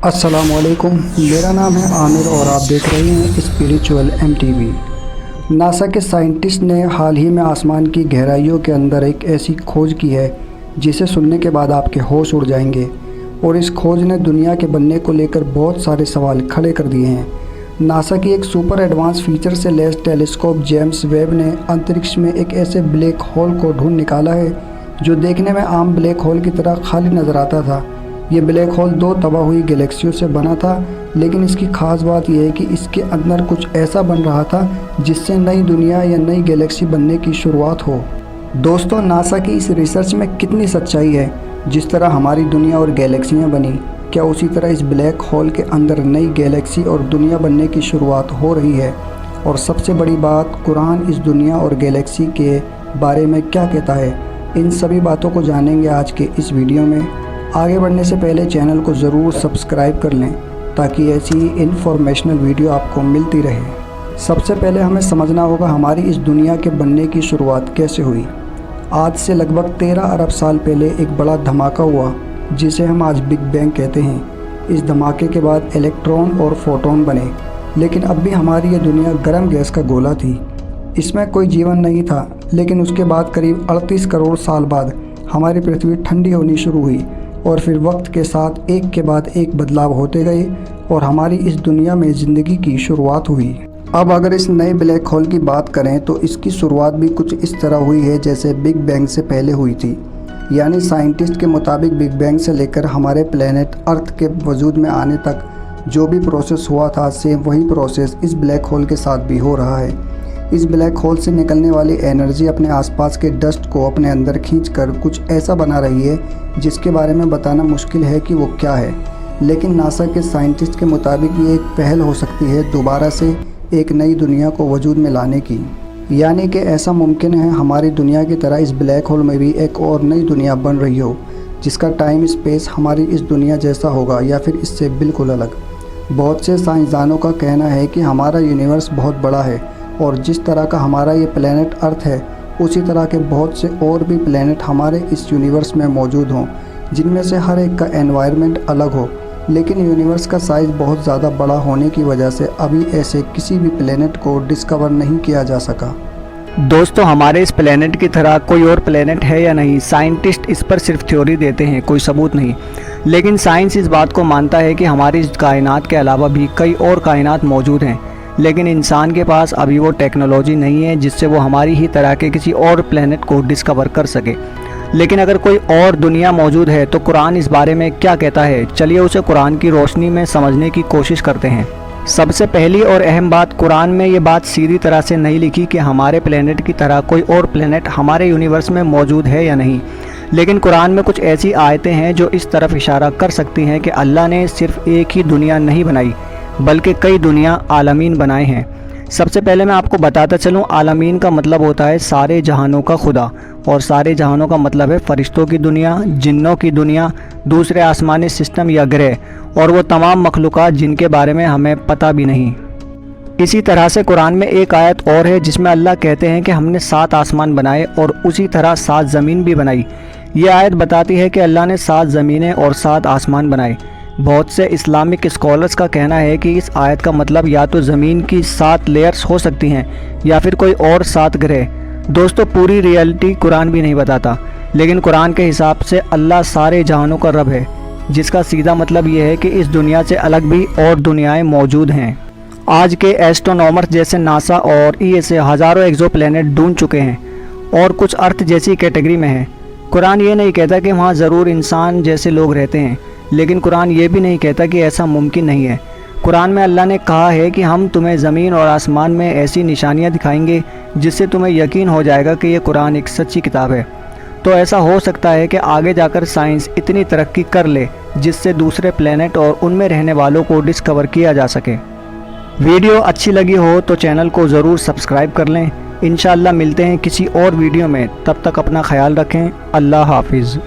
अस्सलामुअलैकुम, मेरा नाम है आमिर और आप देख रहे हैं स्पिरिचुअल MTV। नासा के साइंटिस्ट ने हाल ही में आसमान की गहराइयों के अंदर एक ऐसी खोज की है जिसे सुनने के बाद आपके होश उड़ जाएंगे। और इस खोज ने दुनिया के बनने को लेकर बहुत सारे सवाल खड़े कर दिए हैं। नासा की एक सुपर एडवांस फीचर से लैस टेलीस्कोप जेम्स वेब ने अंतरिक्ष में एक ऐसे ब्लैक होल को ढूंढ निकाला है जो देखने में आम ब्लैक होल की तरह खाली नज़र आता था। ये ब्लैक होल 2 तबाह हुई गैलेक्सियों से बना था, लेकिन इसकी ख़ास बात यह है कि इसके अंदर कुछ ऐसा बन रहा था जिससे नई दुनिया या नई गैलेक्सी बनने की शुरुआत हो। दोस्तों, नासा की इस रिसर्च में कितनी सच्चाई है? जिस तरह हमारी दुनिया और गैलेक्सियाँ बनी, क्या उसी तरह इस ब्लैक होल के अंदर नई गैलेक्सी और दुनिया बनने की शुरुआत हो रही है? और सबसे बड़ी बात, कुरान इस दुनिया और गैलेक्सी के बारे में क्या कहता है? इन सभी बातों को जानेंगे आज के इस वीडियो में। आगे बढ़ने से पहले चैनल को ज़रूर सब्सक्राइब कर लें ताकि ऐसी ही इन्फॉर्मेशनल वीडियो आपको मिलती रहे। सबसे पहले हमें समझना होगा हमारी इस दुनिया के बनने की शुरुआत कैसे हुई। आज से लगभग 13 अरब साल पहले एक बड़ा धमाका हुआ जिसे हम आज बिग बैंग कहते हैं। इस धमाके के बाद इलेक्ट्रॉन और फोटोन बने, लेकिन अब भी हमारी ये दुनिया गर्म गैस का गोला थी। इसमें कोई जीवन नहीं था, लेकिन उसके बाद करीब 38 करोड़ साल बाद हमारी पृथ्वी ठंडी होनी शुरू हुई और फिर वक्त के साथ एक के बाद एक बदलाव होते गए और हमारी इस दुनिया में ज़िंदगी की शुरुआत हुई। अब अगर इस नए ब्लैक होल की बात करें तो इसकी शुरुआत भी कुछ इस तरह हुई है जैसे बिग बैंग से पहले हुई थी। यानी साइंटिस्ट के मुताबिक बिग बैंग से लेकर हमारे प्लेनेट अर्थ के वजूद में आने तक जो भी प्रोसेस हुआ था, सेम वही प्रोसेस इस ब्लैक होल के साथ भी हो रहा है। इस ब्लैक होल से निकलने वाली एनर्जी अपने आसपास के डस्ट को अपने अंदर खींचकर कुछ ऐसा बना रही है जिसके बारे में बताना मुश्किल है कि वो क्या है। लेकिन नासा के साइंटिस्ट के मुताबिक ये एक पहल हो सकती है दोबारा से एक नई दुनिया को वजूद में लाने की। यानी कि ऐसा मुमकिन है हमारी दुनिया की तरह इस ब्लैक होल में भी एक और नई दुनिया बन रही हो जिसका टाइम स्पेस हमारी इस दुनिया जैसा होगा या फिर इससे बिल्कुल अलग। बहुत से साइंसदानों का कहना है कि हमारा यूनिवर्स बहुत बड़ा है और जिस तरह का हमारा ये प्लेनेट अर्थ है उसी तरह के बहुत से और भी प्लेनेट हमारे इस यूनिवर्स में मौजूद हों, जिनमें से हर एक का एनवायरनमेंट अलग हो। लेकिन यूनिवर्स का साइज़ बहुत ज़्यादा बड़ा होने की वजह से अभी ऐसे किसी भी प्लेनेट को डिस्कवर नहीं किया जा सका। दोस्तों, हमारे इस प्लेनेट की तरह कोई और प्लेनेट है या नहीं, साइंटिस्ट इस पर सिर्फ थ्योरी देते हैं, कोई सबूत नहीं। लेकिन साइंस इस बात को मानता है कि हमारी इस कायनात के अलावा भी कई और कायनात मौजूद हैं, लेकिन इंसान के पास अभी वो टेक्नोलॉजी नहीं है जिससे वो हमारी ही तरह के किसी और प्लेनेट को डिस्कवर कर सके। लेकिन अगर कोई और दुनिया मौजूद है तो कुरान इस बारे में क्या कहता है, चलिए उसे कुरान की रोशनी में समझने की कोशिश करते हैं। सबसे पहली और अहम बात, कुरान में ये बात सीधी तरह से नहीं लिखी कि हमारे प्लेनेट की तरह कोई और प्लेनेट हमारे यूनिवर्स में मौजूद है या नहीं। लेकिन कुरान में कुछ ऐसी आयतें हैं जो इस तरफ इशारा कर सकती हैं कि अल्लाह ने सिर्फ एक ही दुनिया नहीं बनाई बल्कि कई दुनिया आलमीन बनाए हैं। सबसे पहले मैं आपको बताता चलूँ, आलमीन का मतलब होता है सारे जहानों का खुदा, और सारे जहानों का मतलब है फ़रिश्तों की दुनिया, जिन्नों की दुनिया, दूसरे आसमानी सिस्टम या ग्रह, और वो तमाम मखलूक़ात जिनके बारे में हमें पता भी नहीं। इसी तरह से कुरान में एक आयत और है जिसमें अल्लाह कहते हैं कि हमने 7 आसमान बनाए और उसी तरह 7 ज़मीन भी बनाई। ये आयत बताती है कि अल्लाह ने 7 ज़मीनें और 7 आसमान बनाए। बहुत से इस्लामिक स्कॉलर्स का कहना है कि इस आयत का मतलब या तो ज़मीन की 7 लेयर्स हो सकती हैं या फिर कोई और 7 ग्रह। दोस्तों, पूरी रियलिटी कुरान भी नहीं बताता, लेकिन कुरान के हिसाब से अल्लाह सारे जहानों का रब है, जिसका सीधा मतलब ये है कि इस दुनिया से अलग भी और दुनियाएं मौजूद हैं। आज के एस्ट्रोनॉमर्स जैसे नासा और ESA हज़ारों एक्सोप्लैनेट ढूंढ चुके हैं और कुछ अर्थ जैसी कैटेगरी में हैं। कुरान ये नहीं कहता कि वहाँ ज़रूर इंसान जैसे लोग रहते हैं, लेकिन कुरान ये भी नहीं कहता कि ऐसा मुमकिन नहीं है। कुरान में अल्लाह ने कहा है कि हम तुम्हें ज़मीन और आसमान में ऐसी निशानियाँ दिखाएंगे जिससे तुम्हें यकीन हो जाएगा कि ये कुरान एक सच्ची किताब है। तो ऐसा हो सकता है कि आगे जाकर साइंस इतनी तरक्की कर ले जिससे दूसरे प्लेनेट और उनमें रहने वालों को डिस्कवर किया जा सके। वीडियो अच्छी लगी हो तो चैनल को ज़रूर सब्सक्राइब कर लें। इंशाअल्लाह मिलते हैं किसी और वीडियो में, तब तक अपना ख्याल रखें। अल्लाह हाफिज़।